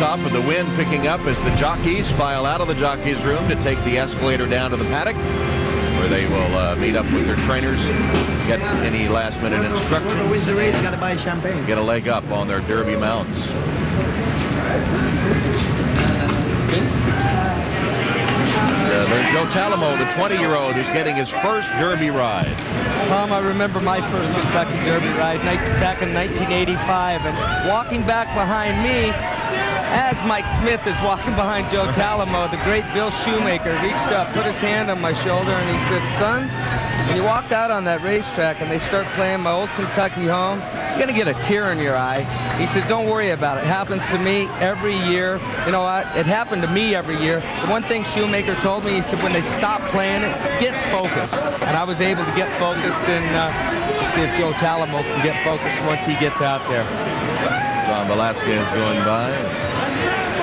stop, and the wind picking up as the jockeys file out of the jockeys' room to take the escalator down to the paddock, where they will meet up with their trainers, get any last-minute instructions, wins the race, gotta buy champagne. get a leg up on their Derby mounts. There's Joe Talamo, the 20-year-old, who's getting his first Derby ride. Tom, I remember my first Kentucky Derby ride back in 1985, and walking back behind me, as Mike Smith is walking behind Joe Talamo, the great Bill Shoemaker reached up, put his hand on my shoulder, and he said, "Son," when you walked out on that racetrack and they start playing my old Kentucky home, you're going to get a tear in your eye. He said, "Don't worry about it. It happens to me every year." You know what? It happened to me every year. The one thing Shoemaker told me, he said, when they stop playing it, get focused. And I was able to get focused, and see if Joe Talamo can get focused once he gets out there. John Velasquez going by.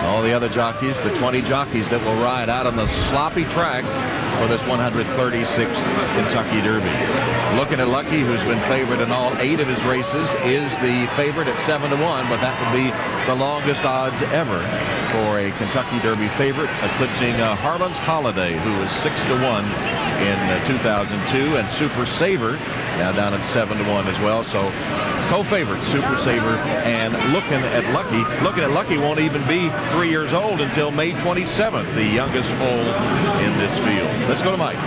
All the other jockeys, the 20 jockeys that will ride out on the sloppy track for this 136th Kentucky Derby. Looking at Lucky, who's been favored in all 8 of his races, is the favorite at 7-1, but that would be the longest odds ever for a Kentucky Derby favorite, eclipsing Harlan's Holiday, who was 6-1 in 2002, and Super Saver now down at 7-1 as well. So co-favorite Super Saver and Looking at Lucky. Looking at Lucky won't even be 3 years old until May 27th, the youngest foal in this field. Let's go to Mike.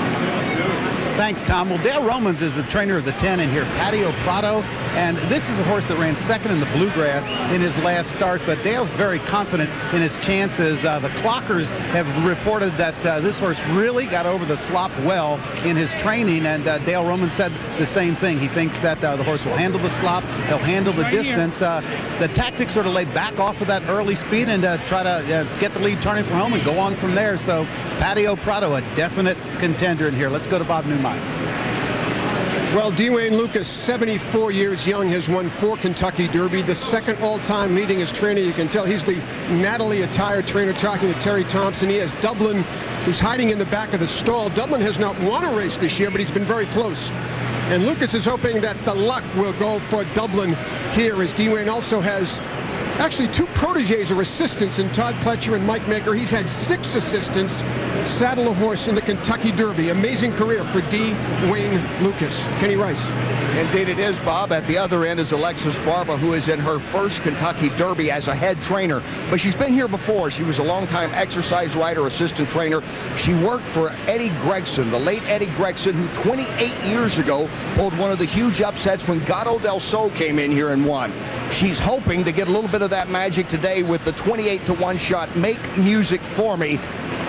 Thanks, Tom. Well, Dale Romans is the trainer of the 10 in here, Patio Prado, and this is a horse that ran second in the Bluegrass in his last start, but Dale's very confident in his chances. The clockers have reported that this horse really got over the slop well in his training, and Dale Romans said the same thing. He thinks that the horse will handle the slop, he'll handle the distance. The tactics are to lay back off of that early speed and try to get the lead turning from home and go on from there. So Patio Prado, a definite contender in here. Let's go to Bob Neumeier. Well, Dwayne Lucas, 74 years young, has won 4 Kentucky Derby, the second all-time leading his trainer. You can tell he's the Natalie attired trainer, talking to Terry Thompson. He has Dublin, who's hiding in the back of the stall. Dublin has not won a race this year, but he's been very close. And Lucas is hoping that the luck will go for Dublin here, as Dwayne also has actually 2 protégés or assistants in Todd Pletcher and Mike Maker. He's had 6 assistants saddle a horse in the Kentucky Derby. Amazing career for Dwayne Lucas. Kenny Rice. Indeed it is, Bob. At the other end is Alexis Barba, who is in her first Kentucky Derby as a head trainer. But she's been here before. She was a longtime exercise rider, assistant trainer. She worked for Eddie Gregson, the late Eddie Gregson, who 28 years ago pulled one of the huge upsets when Gato del Sol came in here and won. She's hoping to get a little bit of that magic today with the 28-1 shot, Make Music For Me.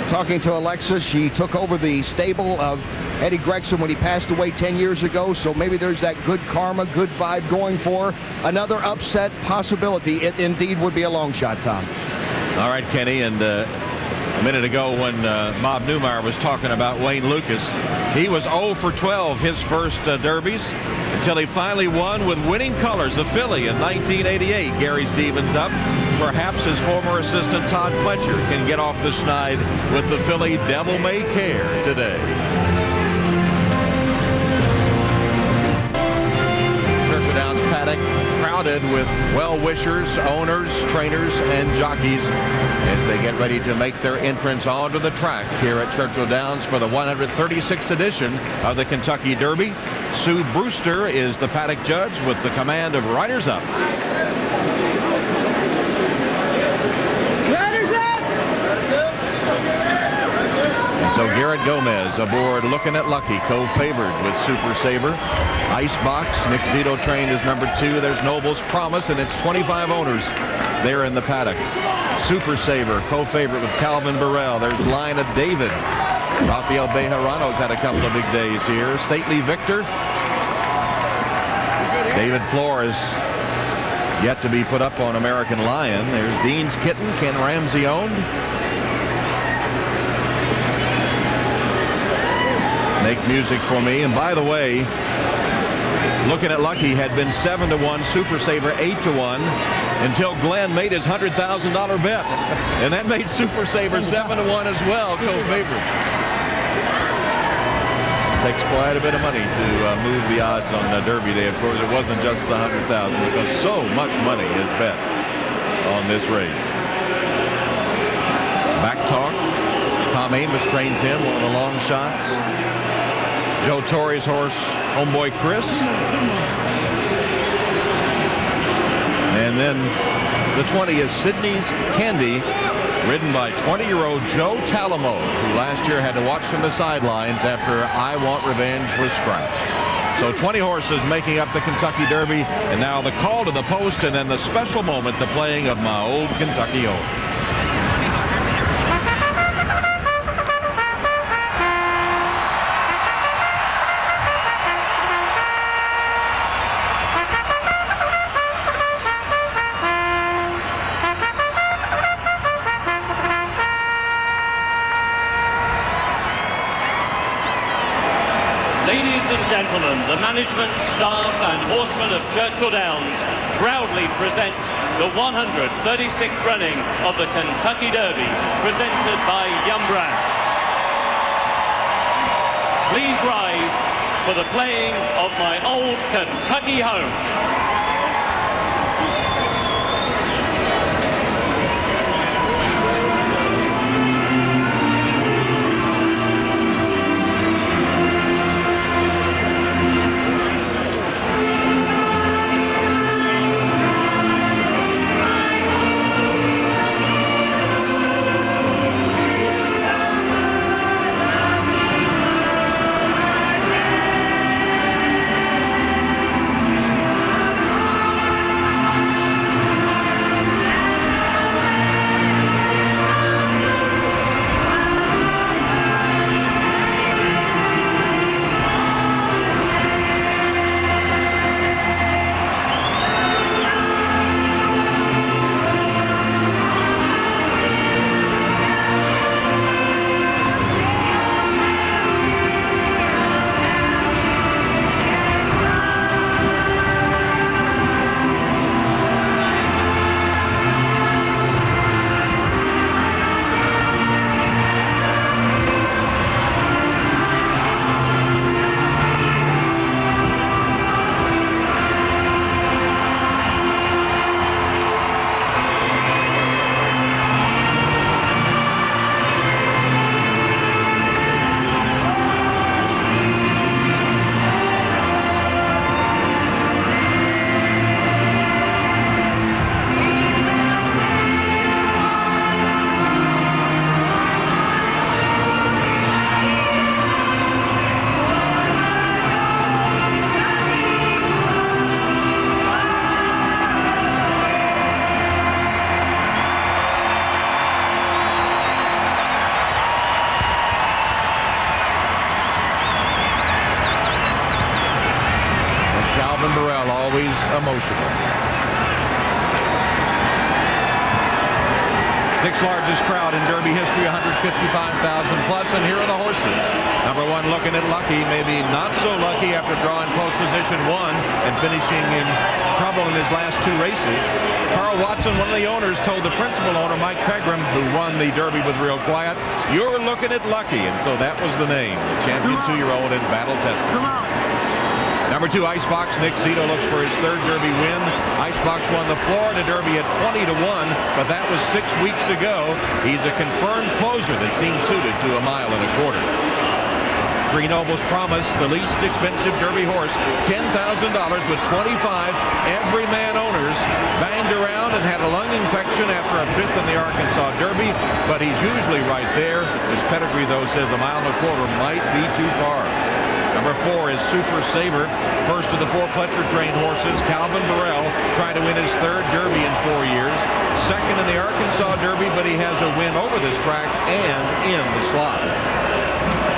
Talking to Alexis, she took over the stable of Eddie Gregson when he passed away 10 years ago, so maybe there's that good karma, good vibe going for another upset possibility. It indeed would be a long shot, Tom. All right, Kenny, and a minute ago when Bob Neumeier was talking about Wayne Lucas, he was 0 for 12 his first Derbies until he finally won with Winning Colors, a filly, in 1988. Gary Stevens up. Perhaps his former assistant Todd Pletcher can get off the schneid with the filly Devil May Care today. Churchill Downs paddock crowded with well-wishers, owners, trainers, and jockeys as they get ready to make their entrance onto the track here at Churchill Downs for the 136th edition of the Kentucky Derby. Sue Brewster is the paddock judge with the command of Riders Up. So Garrett Gomez aboard Looking at Lucky, co-favored with Super Saver. Icebox, Nick Zito trained as number 2. There's Noble's Promise, and it's 25 owners there in the paddock. Super Saver, co-favorite with Calvin Burrell. There's Line of David. Rafael Bejarano's had a couple of big days here. Stately Victor. David Flores yet to be put up on American Lion. There's Dean's Kitten, Ken Ramsey owned. Make Music For Me. And by the way, Looking at Lucky had been 7-1, Super Saver 8-1, until Glenn made his $100,000 bet. And that made Super Saver 7-1 as well, co-favorites. Takes quite a bit of money to move the odds on the Derby Day. Of course, it wasn't just the $100,000 because so much money is bet on this race. Back talk. Tom Amos trains him, one of the long shots. Joe Torre's horse, Homeboy Chris. And then the 20 is Sydney's Candy, ridden by 20-year-old Joe Talamo, who last year had to watch from the sidelines after I Want Revenge was scratched. So 20 horses making up the Kentucky Derby, and now the call to the post, and then the special moment, the playing of My Old Kentucky Home. Ladies and gentlemen, the management, staff and horsemen of Churchill Downs proudly present the 136th running of the Kentucky Derby, presented by Yum Brands. Please rise for the playing of My Old Kentucky Home. Emotional. Sixth largest crowd in Derby history, 155,000 plus, and here are the horses. Number 1, Looking at Lucky, maybe not so lucky after drawing post position 1 and finishing in trouble in his last 2 races. Carl Watson, one of the owners, told the principal owner, Mike Pegram, who won the Derby with Real Quiet, "You're looking at Lucky," and so that was the name. The champion 2-year-old and battle tested. Number 2, Icebox. Nick Zito looks for his 3rd Derby win. Icebox won the Florida Derby at 20-1, but that was 6 weeks ago. He's a confirmed closer that seems suited to a 1.25 miles. Three Nobles Promise, the least expensive Derby horse, $10,000 with 25 every man owners, banged around and had a lung infection after a 5th in the Arkansas Derby, but he's usually right there. His pedigree, though, says a 1.25 miles might be too far. Number 4 is Super Saver, first of the 4 Pletcher-trained horses. Calvin Burrell trying to win his 3rd Derby in 4 years. 2nd in the Arkansas Derby, but he has a win over this track and in the slot.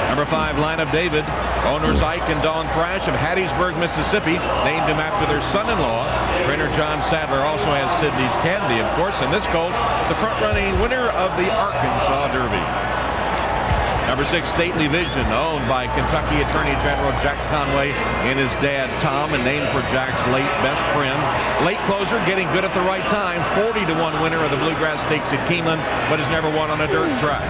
Number 5, Line of David. Owners Ike and Dawn Thrash of Hattiesburg, Mississippi, named him after their son-in-law. Trainer John Sadler also has Sydney's Candy, of course, and this colt, the front-running winner of the Arkansas Derby. Number 6, Stately Vision, owned by Kentucky Attorney General Jack Conway and his dad Tom, and named for Jack's late best friend. Late closer, getting good at the right time. 40-1 winner of the Bluegrass Stakes at Keeneland, but has never won on a dirt track.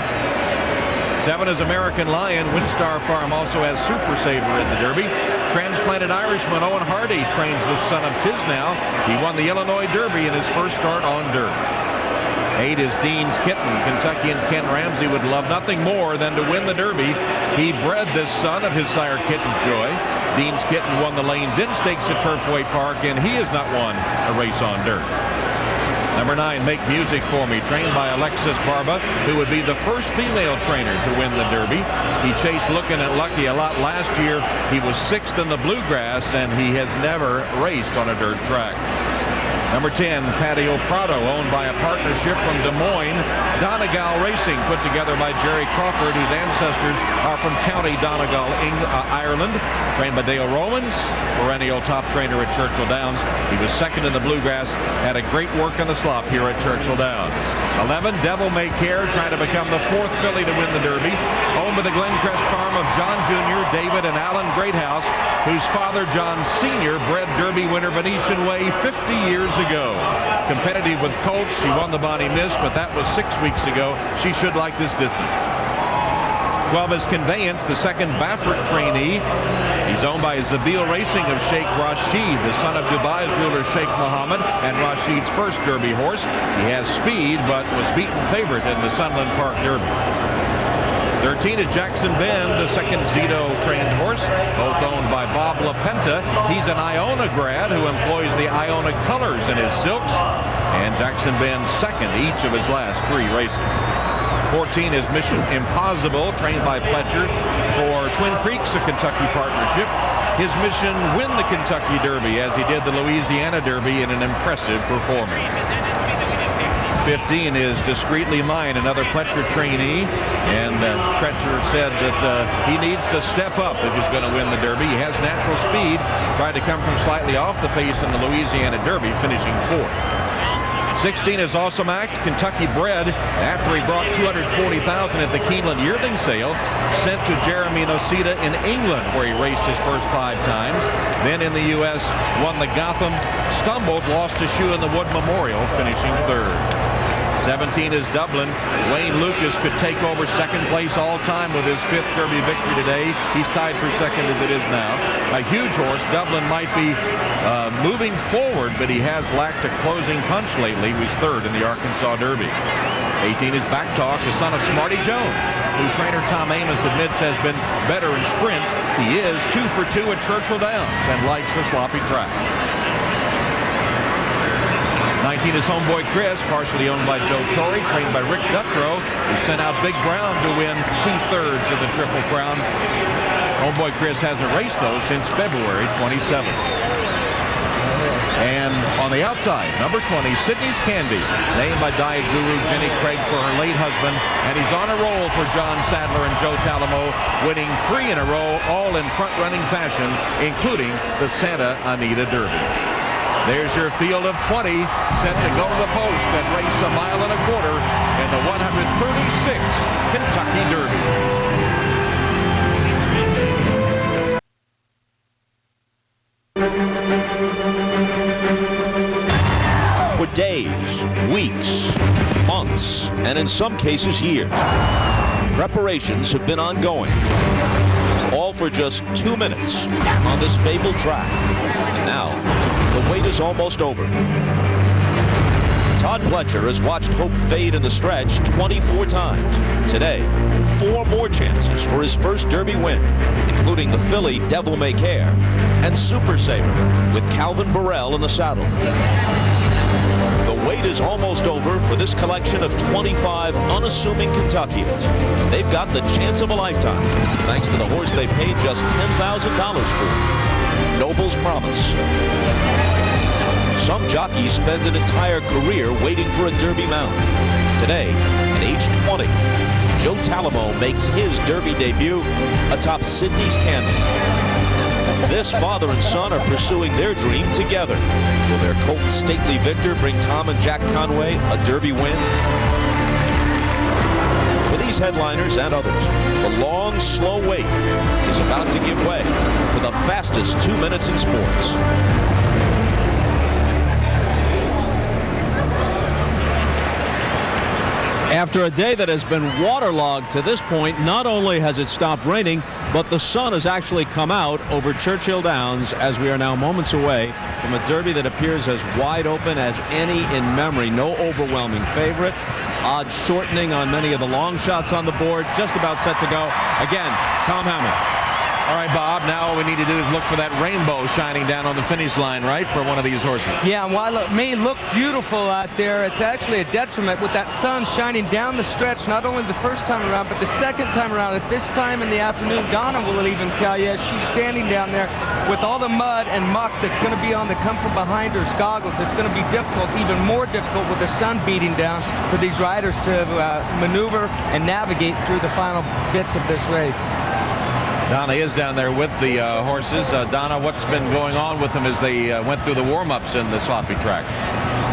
7 is American Lion. Windstar Farm also has Super Saver in the Derby. Transplanted Irishman Owen Hardy trains the son of Tisnow. He won the Illinois Derby in his first start on dirt. 8 is Dean's Kitten. Kentuckian Ken Ramsey would love nothing more than to win the Derby. He bred this son of his sire Kitten's Joy. Dean's Kitten won the Lanes In Stakes at Turfway Park, and he has not won a race on dirt. Number 9, Make Music For Me, trained by Alexis Barba, who would be the first female trainer to win the Derby. He chased Looking at Lucky a lot last year. He was 6th in the Bluegrass, and he has never raced on a dirt track. Number 10, Patio Prado, owned by a partnership from Des Moines, Donegal Racing, put together by Jerry Crawford, whose ancestors are from County Donegal, Ireland. Trained by Dale Romans, perennial top trainer at Churchill Downs. He was 2nd in the Bluegrass, had a great work on the slop here at Churchill Downs. 11, Devil May Care, trying to become the 4th filly to win the Derby. Owned by the Glencrest farm of John Jr., David, and Alan Greathouse, whose father, John Sr., bred Derby winner Venetian Way 50 years ago. Competitive with colts, she won the Bonnie Miss, but that was 6 weeks ago. She should like this distance. 12 is Conveyance, the 2nd Baffert trainee. He's owned by Zabil Racing of Sheikh Rashid, the son of Dubai's ruler Sheikh Mohammed, and Rashid's first Derby horse. He has speed, but was beaten favorite in the Sunland Park Derby. 13 is Jackson Bend, the 2nd Zito trained horse, both owned by Bob LaPenta. He's an Iona grad who employs the Iona colors in his silks, and Jackson Bend 2nd each of his last 3 races. 14 is Mission Impossible, trained by Pletcher for Twin Creeks, a Kentucky partnership. His mission, win the Kentucky Derby, as he did the Louisiana Derby in an impressive performance. 15 is Discreetly Mine, another Pletcher trainee, and Pletcher said that he needs to step up if he's going to win the Derby. He has natural speed, tried to come from slightly off the pace in the Louisiana Derby, finishing 4th. 16 is Awesome Act, Kentucky bred, after he brought $240,000 at the Keeneland yearling sale, sent to Jeremy Nocita in England, where he raced his first 5 times. Then in the U.S., won the Gotham, stumbled, lost a shoe in the Wood Memorial, finishing 3rd. 17 is Dublin. Wayne Lucas could take over 2nd place all time with his 5th Derby victory today. He's tied for 2nd as it is now. A huge horse. Dublin might be moving forward, but he has lacked a closing punch lately. He's 3rd in the Arkansas Derby. 18 is Backtalk, the son of Smarty Jones, who trainer Tom Amos admits has been better in sprints. He is 2 for 2 at Churchill Downs and likes a sloppy track. 19 is Homeboy Chris, partially owned by Joe Torrey, trained by Rick Dutrow, who sent out Big Brown to win 2/3 of the Triple Crown. Homeboy Chris hasn't raced, though, since February 27th. And on the outside, number 20, Sydney's Candy, named by Diet Guru Jenny Craig for her late husband, and he's on a roll for John Sadler and Joe Talamo, winning 3 in a row, all in front-running fashion, including the Santa Anita Derby. There's your field of 20 set to go to the post and race 1.25 miles in the 136 Kentucky Derby. For days, weeks, months, and in some cases years, preparations have been ongoing. All for just 2 minutes on this fabled track. And now, the wait is almost over. Todd Pletcher has watched hope fade in the stretch 24 times. Today, 4 more chances for his first Derby win, including the filly Devil May Care and Super Saver with Calvin Burrell in the saddle. The wait is almost over for this collection of 25 unassuming Kentuckians. They've got the chance of a lifetime, thanks to the horse they paid just $10,000 for, Noble's Promise. Some jockeys spend an entire career waiting for a Derby mount. Today, at age 20, Joe Talamo makes his Derby debut atop Sydney's Candy. This father and son are pursuing their dream together. Will their colt Stately Victor bring Tom and Jack Conway a Derby win? For these headliners and others, the long, slow wait is about to give way to the fastest 2 minutes in sports. After a day that has been waterlogged to this point, not only has it stopped raining, but the sun has actually come out over Churchill Downs as we are now moments away from a Derby that appears as wide open as any in memory. No overwhelming favorite. Odds shortening on many of the long shots on the board. Just about set to go. Again, Tom Hammond. All right, Bob, now all we need to do is look for that rainbow shining down on the finish line, right, for one of these horses. Yeah, and while it may look beautiful out there, it's actually a detriment with that sun shining down the stretch, not only the first time around, but the second time around. At this time in the afternoon, Donna will even tell you, she's standing down there with all the mud and muck that's going to be on the comfort behind her goggles. It's going to be difficult, even more difficult with the sun beating down for these riders to maneuver and navigate through the final bits of this race. Donna is down there with the horses. Donna, what's been going on with them as they went through the warm-ups in the sloppy track?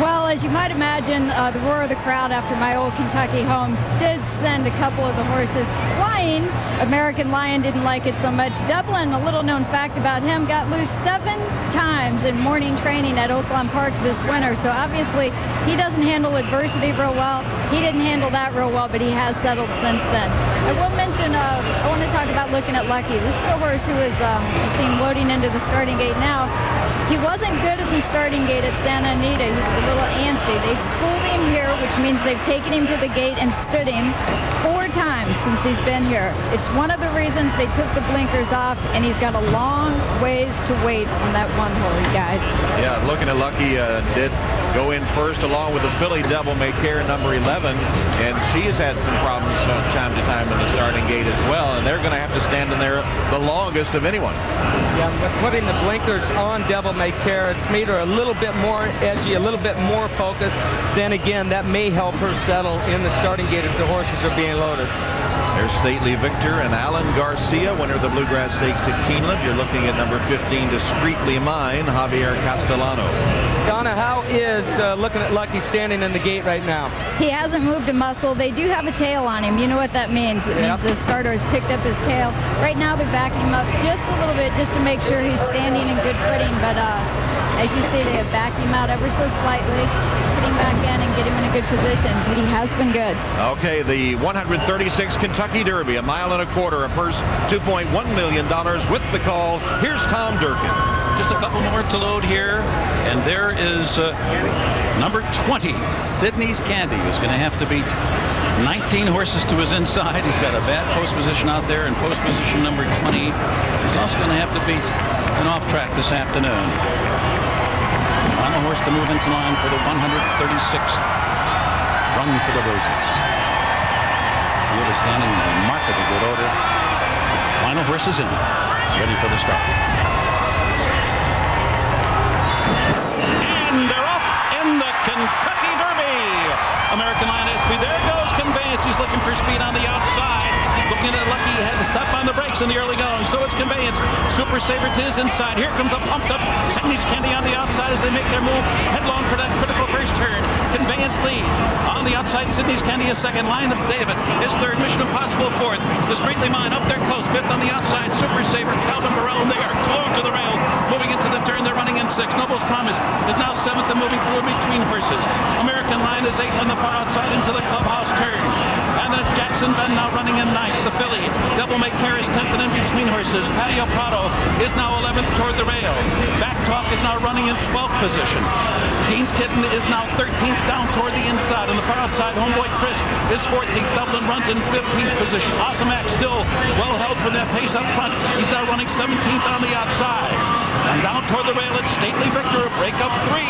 Well, as you might imagine, the roar of the crowd after my old Kentucky home did send a couple of the horses flying. American Lion didn't like it so much. Dublin, a little known fact about him, got loose 7 times in morning training at Oaklawn Park this winter. So obviously he doesn't handle adversity real well. He didn't handle that real well, but he has settled since then. I will mention, I want to talk about Looking at Lucky. This is a horse who is seen loading into the starting gate now. He wasn't good at the starting gate at Santa Anita. He was a little antsy. They've schooled him here, which means they've taken him to the gate and stood him 4 times since he's been here. It's one of the reasons they took the blinkers off, and he's got a long ways to wait from that one hole, you guys. Yeah, Looking at Lucky did go in first along with the filly Devil May Care, number 11, and she's had some problems from time to time in the starting gate as well, and they're going to have to stand in there the longest of anyone. Yeah, but putting the blinkers on Devil May Care, it's made her a little bit more edgy, a little bit more focused. Then again, that may help her settle in the starting gate as the horses are being loaded. There's Stately Victor and Alan Garcia, winner of the Bluegrass Stakes at Keeneland. You're looking at number 15, Discreetly Mine, Javier Castellano. Donna, how is Looking at Lucky standing in the gate right now? He hasn't moved a muscle. They do have a tail on him. You know what that means. It means the starter has picked up his tail. Right now they're backing him up just a little bit just to make sure he's standing in good footing. But as you see, they have backed him out ever so slightly, put him back in and get him in a good position. But he has been good. Okay, the 136 Kentucky Derby, a mile and a quarter, a purse $2.1 million with the call. Here's Tom Durkin. Just a couple more to load here, and there is number 20, Sydney's Candy, who's going to have to beat 19 horses to his inside. He's got a bad post position out there, and post position number 20 is also going to have to beat an off track this afternoon. The final horse to move into line for the 136th Run for the Roses. The field is standing in remarkably good order. Final horse is in, ready for the start. And they're off in the Kentucky Derby. American Lion SB. There goes Conveyance. He's looking for speed on the outside. Looking at Lucky, he had to step on the brakes in the early going. So it's Conveyance. Super Saver to his inside. Here comes a pumped up Sydney's Candy on the outside as they make their move headlong for that critical first turn. Conveyance leads. On the outside, Sydney's Candy is second. Lion of David is third. Mission Impossible fourth. Discreetly Mine up there close. Fifth on the outside. Super Saver, Calvin Burrell, they are glued to the rail. Moving into the turn, they're running in sixth. Noble's Promise is now seventh and moving through between horses. American Lion is eighth on the far outside into the clubhouse turn. And then it's Jackson Ben now running in ninth. The filly, Devil May Care, is 10th and in between horses. Patio Prado is now 11th toward the rail. Back Talk is now running in 12th position. Dean's Kitten is now 13th down toward the inside. On the far outside, Homeboy Chris is 14th. Dublin runs in 15th position. Awesome Act still well held from that pace up front. He's now running 17th on the outside. And down toward the rail, it's Stately Victor, a break of 3.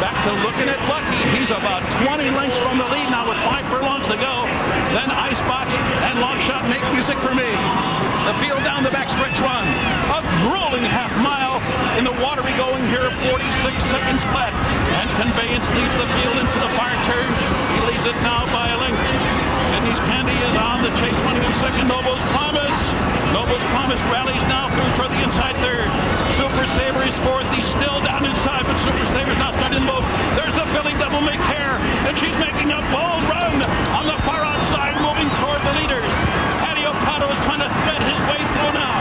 Back to Looking at Lucky. He's about 20 lengths from the lead now with 5 furlongs to go. Then Icebox and Long Shot Make Music for Me. The field down the backstretch run. A grueling half mile in the watery going here, 46 seconds flat. And Conveyance leads the field into the far turn. He leads it now by a length. Sydney's Candy is on the chase, running in second. Noble's Promise. Noble's Promise rallies now through toward the inside third. Super Saver is fourth. He's still down inside, but Super Saver's now starting to move. There's the filly Devil May Care, and she's making a bold run on the far outside, moving toward the leaders. Patio Prado is trying to thread his way through now,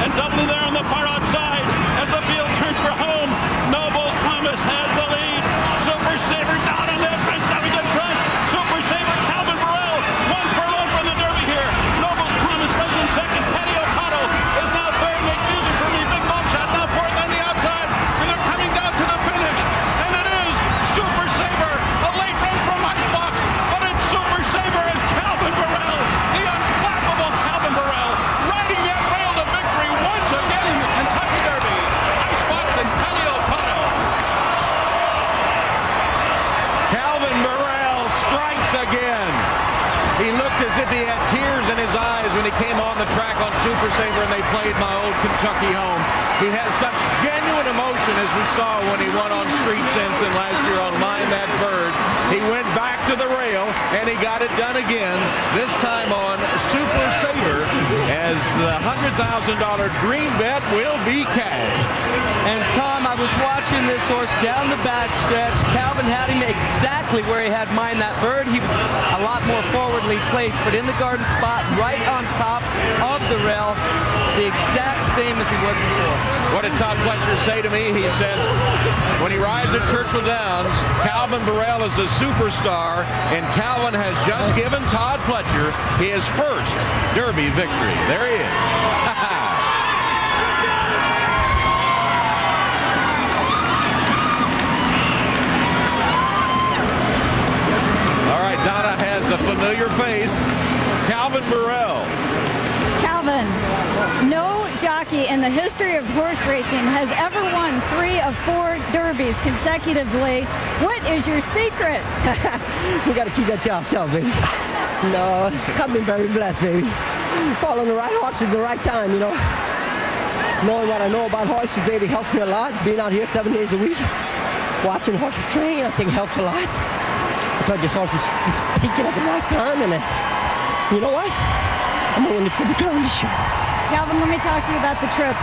and doubling there on the far outside as the field turns for home. Noble's Promise has the lead. Super Saver down on that fence. Now he's in front. Super Saver, Calvin Burrell, 1 furlong from the Derby here. Noble's Promise runs in second. Patio Prado once again. He looked as if he had tears in his eyes when he came on the track on Super Saver and they played My Old Kentucky Home. He has such genuine emotion as we saw when he won on Street Sense and last year on Mind That Bird. He went back to the rail and he got it done again, this time on Super Saver, as the $100,000 green bet will be cashed. And Tom, I was watching this horse down the backstretch. Calvin had him exactly where he had Mind That Bird. He was a lot more forwardly placed, but in the garden spot, right on top of the rail, the exact same as he was before. What did Todd Fletcher say to me? He said, when he rides at Churchill Downs, Calvin Burrell is a superstar, and Calvin has just given Todd Fletcher his first Derby victory. There he is. All right, Donna has a familiar face. Calvin Burrell. Calvin, no jockey in the history of horse racing has ever won 3 of 4 derbies consecutively. What is your secret? We got to keep that to ourselves, baby. No, I've been very blessed, baby. Following the right horses at the right time, you know. Knowing what I know about horses, baby, helps me a lot. Being out here 7 days a week, watching horses train, I think helps a lot. I thought this horse was just peaking at the right time, and you know what? I'm going to win the Triple Crown this year. Calvin, let me talk to you about the trip.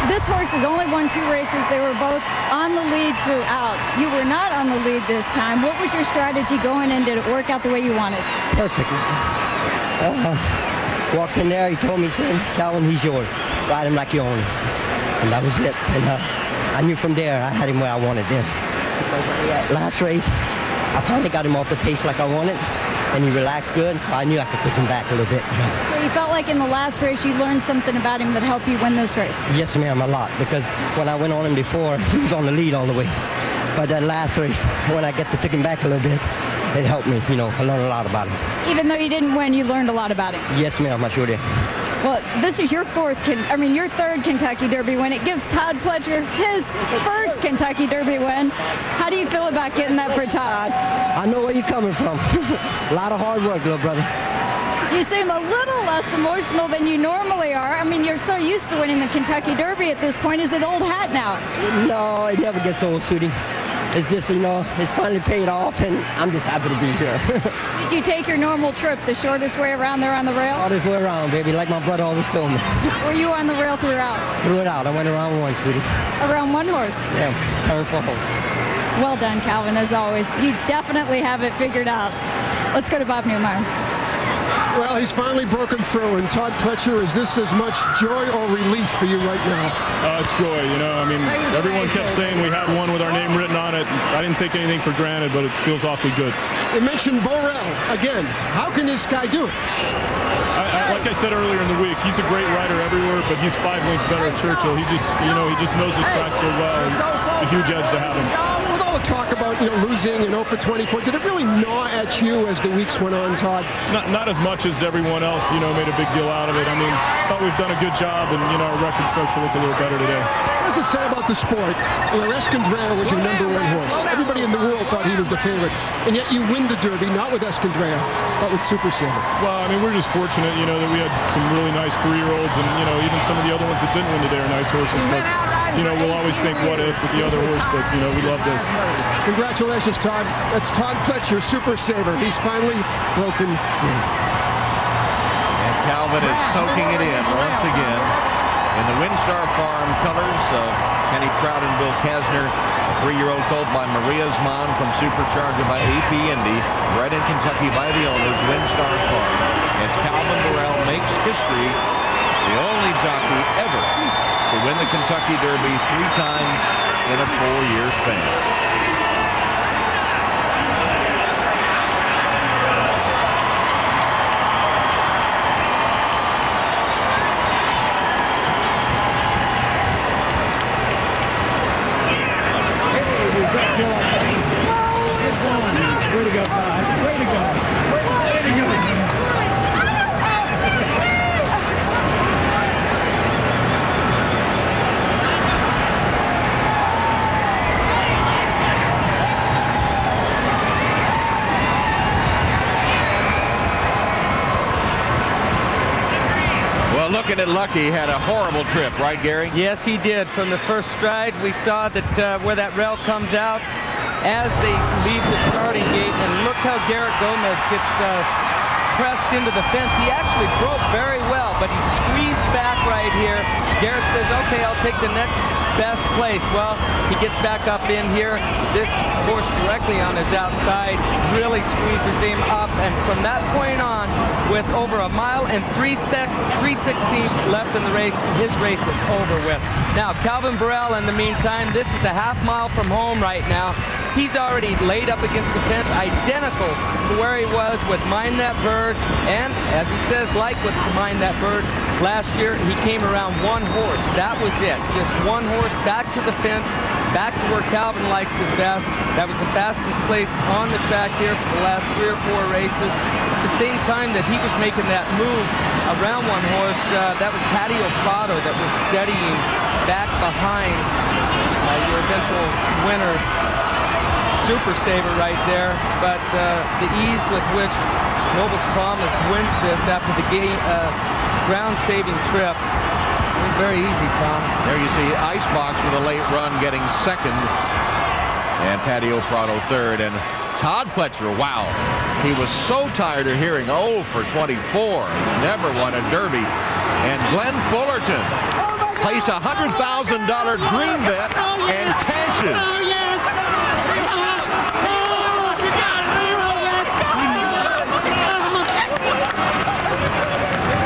This horse has only won 2 races. They were both on the lead throughout. You were not on the lead this time. What was your strategy going in? Did it work out the way you wanted? Perfect. Walked in there, he told me, he said, Calvin, he's yours. Ride him like you own him. And that was it. And I knew from there I had him where I wanted him. Last race, I finally got him off the pace like I wanted, and he relaxed good, so I knew I could take him back a little bit. You know? So you felt like in the last race you learned something about him that helped you win this race? Yes, ma'am, a lot, because when I went on him before, he was on the lead all the way. But that last race, when I get to take him back a little bit, it helped me, you know, I learned a lot about him. Even though you didn't win, you learned a lot about him? Yes, ma'am, I sure did. Well, this is your your 3rd Kentucky Derby win. It gives Todd Fletcher his first Kentucky Derby win. How do you feel about getting that for Todd? I know where you're coming from. A lot of hard work, little brother. You seem a little less emotional than you normally are. I mean, you're so used to winning the Kentucky Derby at this point. Is it old hat now? No, it never gets old, Sudie. It's just, you know, it's finally paid off, and I'm just happy to be here. Did you take your normal trip, the shortest way around there on the rail? Shortest way around, baby, like my brother always told me. Were you on the rail throughout? Throughout. I went around one, Sudie. Around one horse? Yeah, turn for home. Well done, Calvin, as always. You definitely have it figured out. Let's go to Bob Neumeier. Well, he's finally broken through, and Todd Fletcher, is this as much joy or relief for you right now? It's joy, you know. I mean, everyone kept saying we had one with our name written on it. I didn't take anything for granted, but it feels awfully good. You mentioned Burrell. Again, how can this guy do it? Like I said earlier in the week, he's a great rider everywhere, but he's 5 lengths better at Churchill. He just knows his track so well. And it's a huge edge to have him. With all the talk about losing and 0 for 24, did it really gnaw at you as the weeks went on, Todd? Not as much as everyone else, made a big deal out of it. I mean, I thought we've done a good job, and our record starts to look a little better today. What does it say about the sport? Escondrea was your #1 horse. Everybody in the world thought he was the favorite, and yet you win the Derby, not with Escondrea, but with Super Saver. Well, I mean, we're just fortunate, that we had some really nice 3-year-olds, and even some of the other ones that didn't win today are nice horses. But we'll always think what if with the other horse, but we love this. Congratulations, Todd. That's Todd Fletcher, Super Saver. He's finally broken through. And Calvin is soaking it in once again in the Windstar Farm colors of Kenny Trout and Bill Kasner. A 3-year-old colt by Maria's Mom from Supercharger by AP Indy, bred in Kentucky by the owners, Windstar Farm. As Calvin Burrell makes history, the only jockey ever to win the Kentucky Derby 3 times in a 4-year span. Way to go, Todd. Way to go. Way to go. Well, looking at Lucky, had a horrible trip, right, Gary? Yes, he did. From the first stride, we saw that where that rail comes out as they leave the starting gate. And look how Garrett Gomez gets pressed into the fence. He actually broke very well, but he squeezed back right here. Garrett says, okay, I'll take the next best place. Well, he gets back up in here. This horse directly on his outside really squeezes him up. And from that point on, with over 1 mile and 3/16 left in the race, his race is over with. Now, Calvin Burrell, in the meantime, this is a half-mile from home right now. He's already laid up against the fence, identical to where he was with Mind That Bird. And as he says, like with Mind That Bird, last year he came around one horse. That was it. Just one horse back to the fence, back to where Calvin likes it best. That was the fastest place on the track here for the last 3 or 4 races. At the same time that he was making that move around one horse, that was Patio Prado that was steadying back behind your eventual winner, Super Saver, right there. But the ease with which Noble's Promise wins this after the ground-saving trip was very easy, Tom. There you see Icebox with a late run getting second, and Patio Prado third. And Todd Pletcher, wow, he was so tired of hearing 0 for 24. He's never won a Derby. And Glenn Fullerton placed a $100,000 green bet and cashes.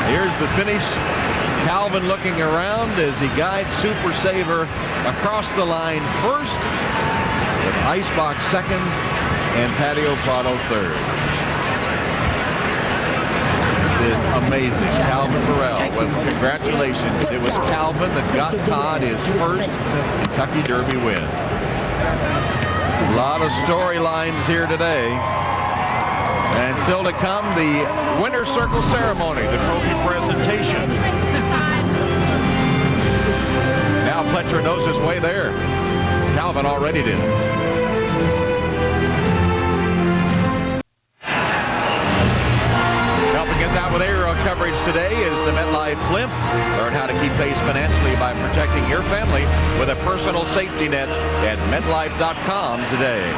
Here's the finish. Calvin looking around as he guides Super Saver across the line first, with Icebox second and Patio Prado third. This is amazing. Calvin Burrell, well, congratulations. It was Calvin that got Todd his first Kentucky Derby win. A lot of storylines here today. And still to come, the winner's circle ceremony, the trophy presentation. Now Pletcher knows his way there. Calvin already did. Helping us out with aerial coverage today is the MetLife Blimp. Learn how to keep pace financially by protecting your family with a personal safety net at MetLife.com today.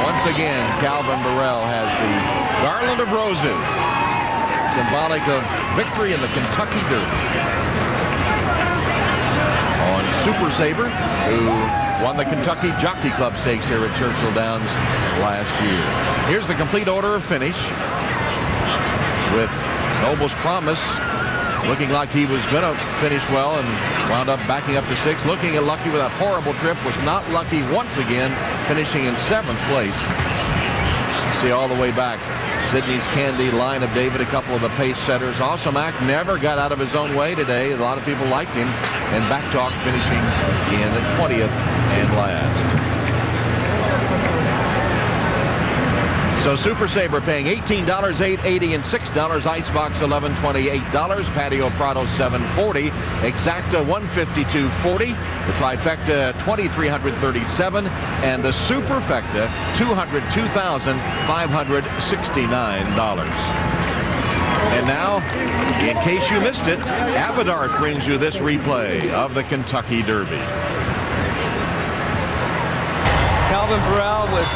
Once again, Calvin Burrell has the garland of roses, symbolic of victory in the Kentucky Derby. On Super Saver, who won the Kentucky Jockey Club Stakes here at Churchill Downs last year. Here's the complete order of finish, with Noble's Promise looking like he was going to finish well and wound up backing up to 6. Looking at Lucky with that horrible trip, was not lucky once again, finishing in 7th place. See all the way back, Sydney's Candy, Line of David, a couple of the pace setters. Awesome Act never got out of his own way today. A lot of people liked him. And Backtalk finishing in 20th and last. So Super Saver paying $18, $8.80, and $6. Icebox $11.28. Patio Prado $7.40. Exacta $152.40. The Trifecta $2,337, and the Superfecta $202,569. And now, in case you missed it, Avidart brings you this replay of the Kentucky Derby. Calvin Burrell was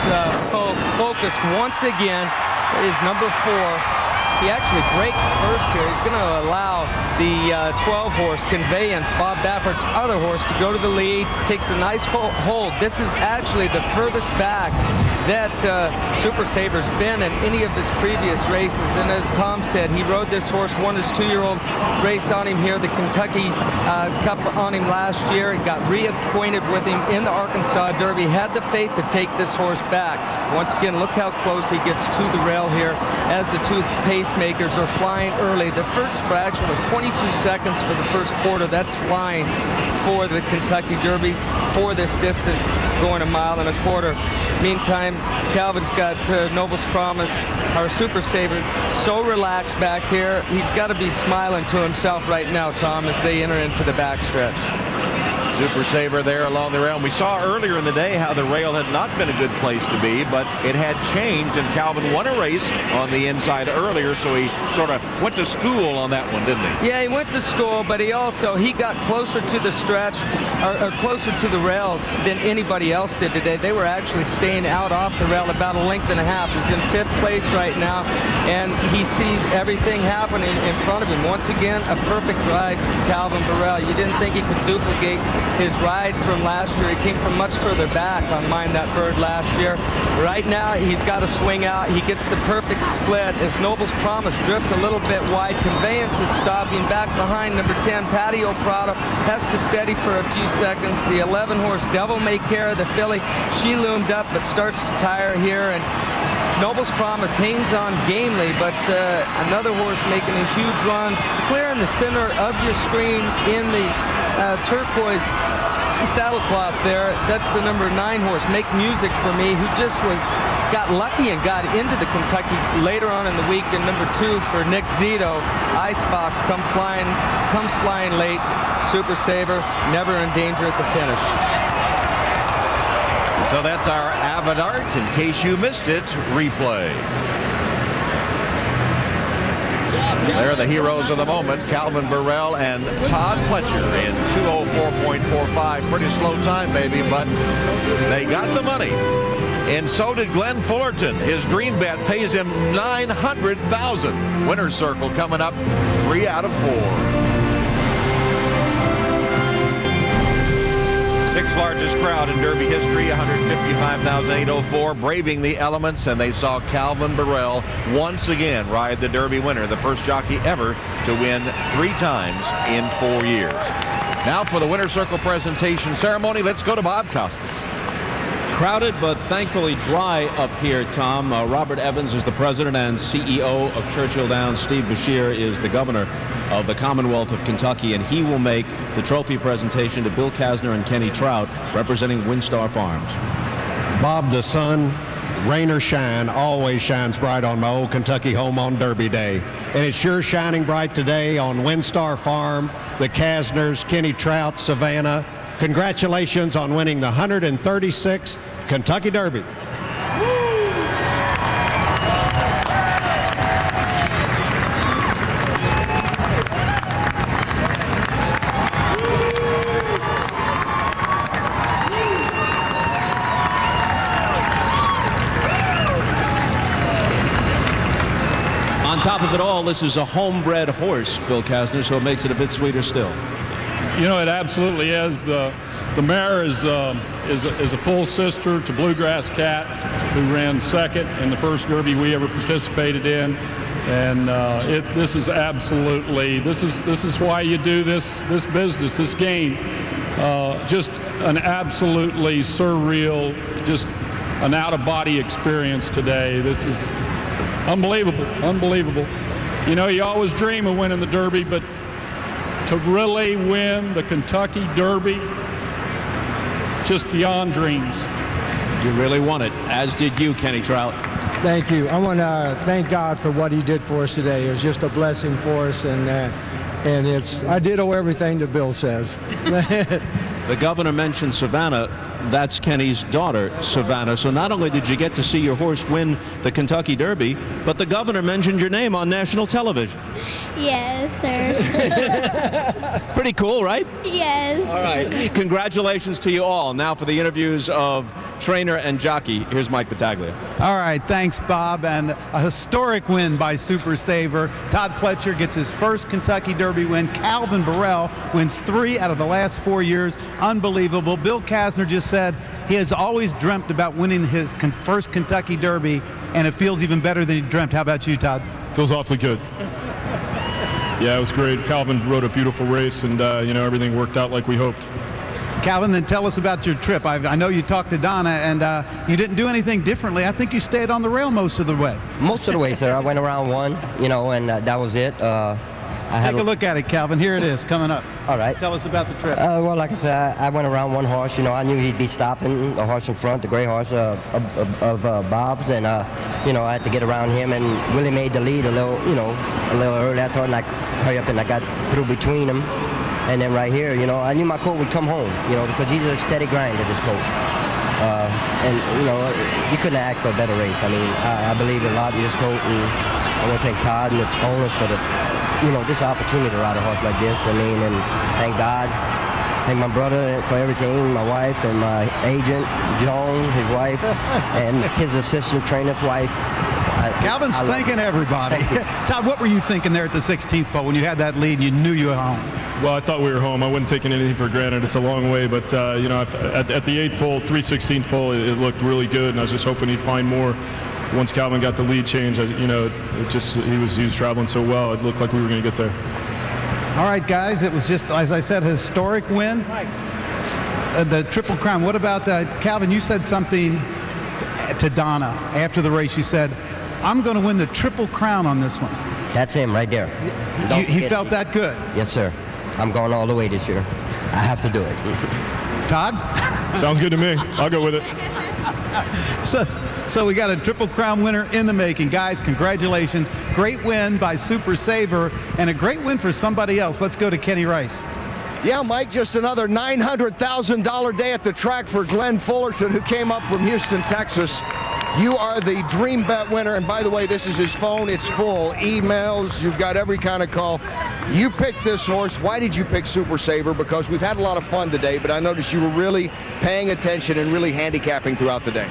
focused once again. Is number 4. He actually breaks first here. He's going to allow the 12-horse Conveyance, Bob Baffert's other horse, to go to the lead. Takes a nice hold. This is actually the furthest back that Super Saver's been in any of his previous races. And as Tom said, he rode this horse, won his 2-year-old race on him here, the Kentucky Cup on him last year, and got reacquainted with him in the Arkansas Derby. Had the faith to take this horse back. Once again, look how close he gets to the rail here as the two pacemakers are flying early. The first fraction was 22 seconds for the first quarter. That's flying for the Kentucky Derby for this distance, going 1.25 miles. Meantime, Calvin's got Noble's Promise, our Super Saver, so relaxed back here. He's got to be smiling to himself right now, Tom, as they enter into the backstretch. Super Saver there along the rail. We saw earlier in the day how the rail had not been a good place to be, but it had changed, and Calvin won a race on the inside earlier, so he sort of went to school on that one, didn't he? Yeah, he went to school, but he got closer to the stretch, or closer to the rails than anybody else did today. They were actually staying out off the rail about a length and a half. He's in 5th place right now, and he sees everything happening in front of him. Once again, a perfect ride from Calvin Burrell. You didn't think he could duplicate his ride from last year. He came from much further back on Mind That Bird last year. Right now, he's got to swing out. He gets the perfect split as Noble's Promise drifts a little bit wide. Conveyance is stopping back behind number 10, Patio Prado. Has to steady for a few seconds. The 11-horse Devil May Care, the filly, she loomed up but starts to tire here. And Noble's Promise hangs on gamely, but another horse making a huge run. Clear in the center of your screen in the turquoise saddle cloth there. That's the number 9 horse, Make Music for Me, who just got lucky and got into the Kentucky later on in the week. And number 2 for Nick Zito, Icebox, comes flying late. Super Saver, never in danger at the finish. So that's our Avid Art. In case you missed it, replay. They're the heroes of the moment, Calvin Burrell and Todd Pletcher in 2:04.45. Pretty slow time, baby, but they got the money. And so did Glenn Fullerton. His dream bet pays him $900,000. Winner's Circle coming up, 3 out of 4. 6th largest crowd in Derby history, 155,804, braving the elements, and they saw Calvin Burrell once again ride the Derby winner, the first jockey ever to win 3 times in 4 years. Now for the Winner's Circle presentation ceremony, let's go to Bob Costas. Crowded but thankfully dry up here, Tom. Robert Evans is the president and CEO of Churchill Downs. Steve Beshear is the governor of the Commonwealth of Kentucky, and he will make the trophy presentation to Bill Kasner and Kenny Trout, representing Windstar Farms. Bob, the sun, rain or shine, always shines bright on my old Kentucky home on Derby Day. And it's sure shining bright today on Windstar Farm, the Kasners, Kenny Trout, Savannah. Congratulations on winning the 136th Kentucky Derby. On top of it all, this is a homebred horse, Bill Kasner, so it makes it a bit sweeter still. You know, it absolutely is. The mare is a full sister to Bluegrass Cat, who ran 2nd in the first Derby we ever participated in, and this is absolutely this is why you do this business, this game. Just an absolutely surreal, just an out-of-body experience today. This is unbelievable, unbelievable. You know, you always dream of winning the Derby, but to really win the Kentucky Derby, just beyond dreams. You really won it, as did you, Kenny Trout. Thank you. I want to thank God for what he did for us today. It was just a blessing for us, and I did owe everything that Bill says. The governor mentioned Savannah. That's Kenny's daughter, Savannah. So not only did you get to see your horse win the Kentucky Derby, but the governor mentioned your name on national television. Yes, sir. Pretty cool, right? Yes. All right. Congratulations to you all. Now for the interviews of trainer and jockey, here's Mike Battaglia. All right, thanks, Bob. And a historic win by Super Saver. Todd Pletcher gets his first Kentucky Derby win. Calvin Burrell wins 3 out of the last 4 years. Unbelievable. Bill Kasner just said he has always dreamt about winning his first Kentucky Derby, and it feels even better than he dreamt. How about you, Todd? Feels awfully good. Yeah, it was great. Calvin rode a beautiful race, and you know, everything worked out like we hoped. Calvin, then tell us about your trip. I know you talked to Donna, and you didn't do anything differently. I think you stayed on the rail most of the way. Most of the way, sir. I went around 1, you know, and that was it. Take a look at it, Calvin. Here it is, coming up. All right. Tell us about the trip. Well, like I said, I went around 1 horse. You know, I knew he'd be stopping, the horse in front, the gray horse of Bob's, and you know, I had to get around him, and Willie made the lead a little early. I thought, and I hurry up, and I got through between them. And then right here, you know, I knew my colt would come home, you know, because he's a steady grinder, this colt. And, you know, you couldn't ask for a better race. I mean, I believe a lot in this colt, and I want to thank Todd and the owners for the, you know, this opportunity to ride a horse like this. I mean, and thank God, thank my brother for everything, my wife and my agent, Joan, his wife, and his assistant trainer's wife. Calvin's thanking everybody. Todd, what were you thinking there at the 16th pole when you had that lead and you knew you were home? Well, I thought we were home. I wasn't taking anything for granted. It's a long way, but you know, at the 8th pole, 3/16th pole, it looked really good, and I was just hoping he'd find more. Once Calvin got the lead change, you know, it just he was traveling so well. It looked like we were going to get there. All right, guys, it was just, as I said, a historic win. The Triple Crown. What about Calvin? You said something to Donna after the race. You said, "I'm going to win the Triple Crown on this one." That's him right there. He felt that good. Yes, sir. I'm going all the way this year. I have to do it. Todd? Sounds good to me. I'll go with it. So we got a Triple Crown winner in the making. Guys, congratulations. Great win by Super Saver and a great win for somebody else. Let's go to Kenny Rice. Yeah, Mike, just another $900,000 day at the track for Glenn Fullerton, who came up from Houston, Texas. You are the Dream Bet winner, and by the way, this is his phone. It's full. Emails, you've got every kind of call. You picked this horse. Why did you pick Super Saver? Because we've had a lot of fun today, but I noticed you were really paying attention and really handicapping throughout the day.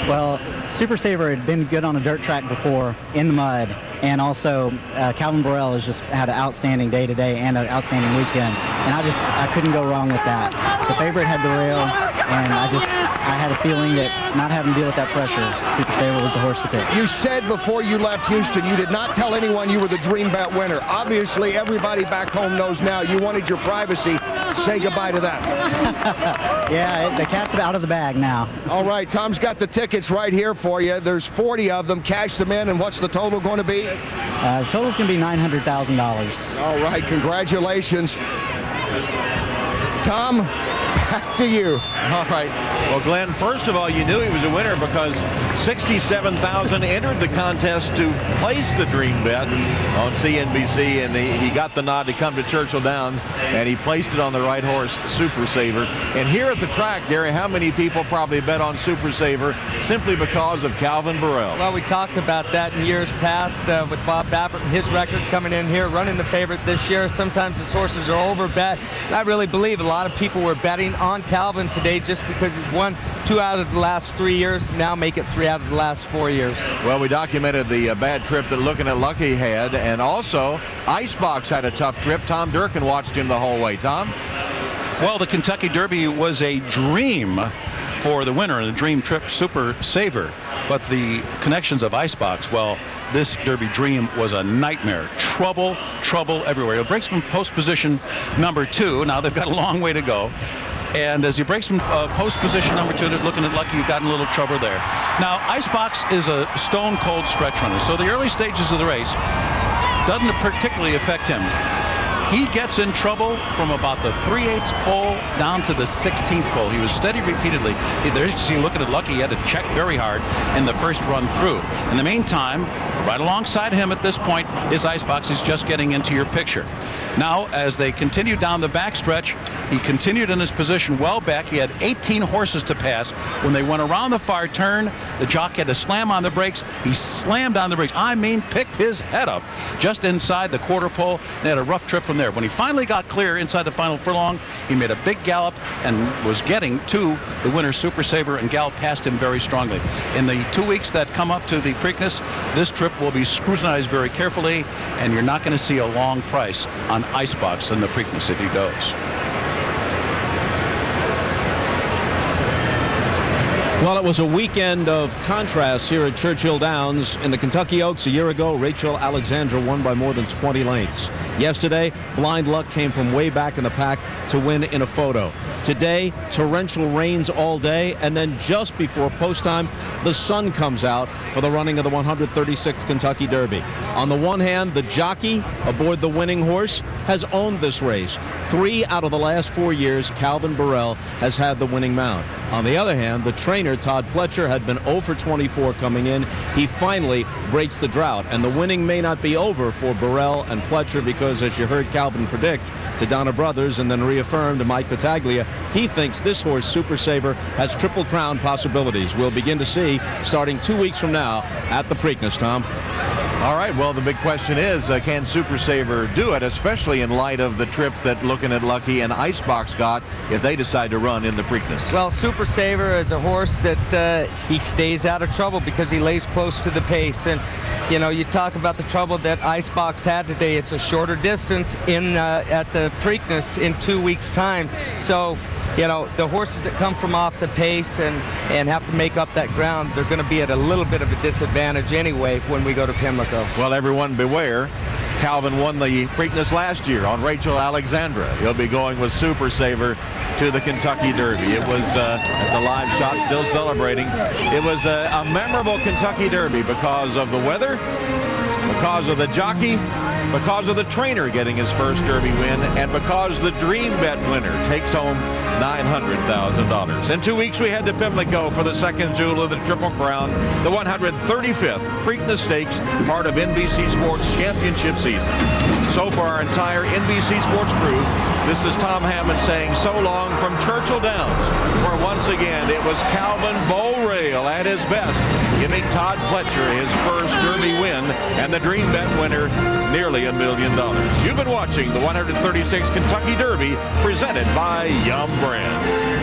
Well, Super Saver had been good on a dirt track before in the mud, and also Calvin Burrell has just had an outstanding day today and an outstanding weekend, and I couldn't go wrong with that. The favorite had the rail, and I had a feeling that not having to deal with that pressure, Super Saver was the horse to pick. You said before you left Houston you did not tell anyone you were the Dream Bet winner. Obviously, everybody back home knows now. You wanted your privacy. Say goodbye to that. Yeah, the cat's out of the bag now. All right, Tom's got the tickets right here for you. There's 40 of them. Cash them in, and what's the total going to be? The total's going to be $900,000. All right, congratulations. Tom, back to you. All right. Well, Glenn, first of all, you knew he was a winner because 67,000 entered the contest to place the Dream Bet on CNBC, and he got the nod to come to Churchill Downs, and he placed it on the right horse, Super Saver. And here at the track, Gary, how many people probably bet on Super Saver simply because of Calvin Burrell? Well, we talked about that in years past with Bob Baffert and his record coming in here, running the favorite this year. Sometimes his horses are over bet. I really believe a lot of people were betting on Calvin today just because he's won 2 out of the last 3 years, now make it 3 out of the last 4 years. Well, we documented the bad trip that Looking at Lucky had, and also Icebox had a tough trip. Tom Durkin watched him the whole way. Tom? Well, the Kentucky Derby was a dream for the winner in the Dream Trip Super Saver, but the connections of Icebox, well, this Derby dream was a nightmare. Trouble everywhere. It breaks from post position number 2. Now they've got a long way to go. And as he breaks from post position number 2, just Looking at Lucky, you've got a little trouble there. Now, Icebox is a stone cold stretch runner, so the early stages of the race doesn't particularly affect him. He gets in trouble from about the 3/8 pole down to the 16th pole. He was steady repeatedly. There you see Looking at Lucky, he had to check very hard in the first run through. In the meantime, right alongside him at this point is Icebox. He's just getting into your picture. Now, as they continue down the backstretch, he continued in his position well back. He had 18 horses to pass. When they went around the far turn, the jock had to slam on the brakes. He slammed on the brakes. I mean, picked his head up just inside the quarter pole. They had a rough trip from there. When he finally got clear inside the final furlong, he made a big gallop and was getting to the winner, Super Saver, and galloped past him very strongly. In the 2 weeks that come up to the Preakness, this trip will be scrutinized very carefully, and you're not going to see a long price on Icebox in the Preakness if he goes. Well, it was a weekend of contrasts here at Churchill Downs. In the Kentucky Oaks a year ago, Rachel Alexandra won by more than 20 lengths. Yesterday, Blind Luck came from way back in the pack to win in a photo. Today, torrential rains all day, and then just before post time, the sun comes out for the running of the 136th Kentucky Derby. On the one hand, the jockey aboard the winning horse has owned this race. 3 out of the last 4 years, Calvin Burrell has had the winning mount. On the other hand, the trainer, Todd Pletcher, had been 0 for 24 coming in. He finally breaks the drought, and the winning may not be over for Burrell and Pletcher because, as you heard Calvin predict to Donna Brothers and then reaffirmed to Mike Battaglia, he thinks this horse, Super Saver, has Triple Crown possibilities. We'll begin to see starting 2 weeks from now at the Preakness, Tom. All right, well, the big question is, can Super Saver do it, especially in light of the trip that Looking at Lucky and Icebox got if they decide to run in the Preakness? Well, Super Saver is a horse that he stays out of trouble because he lays close to the pace. And, you know, you talk about the trouble that Icebox had today. It's a shorter distance in at the Preakness in 2 weeks' time. So, you know, the horses that come from off the pace and have to make up that ground, they're going to be at a little bit of a disadvantage anyway when we go to Pimlico. Well, everyone beware. Calvin won the Preakness last year on Rachel Alexandra. He'll be going with Super Saver to the Kentucky Derby. It was, it's a live shot, still celebrating. It was a memorable Kentucky Derby because of the weather, because of the jockey, because of the trainer getting his first Derby win, and because the Dream Bet winner takes home $900,000. In 2 weeks, we head to Pimlico for the second jewel of the Triple Crown, the 135th Preakness Stakes, part of NBC Sports Championship season. So for our entire NBC Sports crew, this is Tom Hammond saying so long from Churchill Downs, where once again it was Calvin Bull Rail at his best, giving Todd Pletcher his first Derby win, and the Dream Bet winner nearly $1 million. You've been watching the 136th Kentucky Derby, presented by Yum Brands.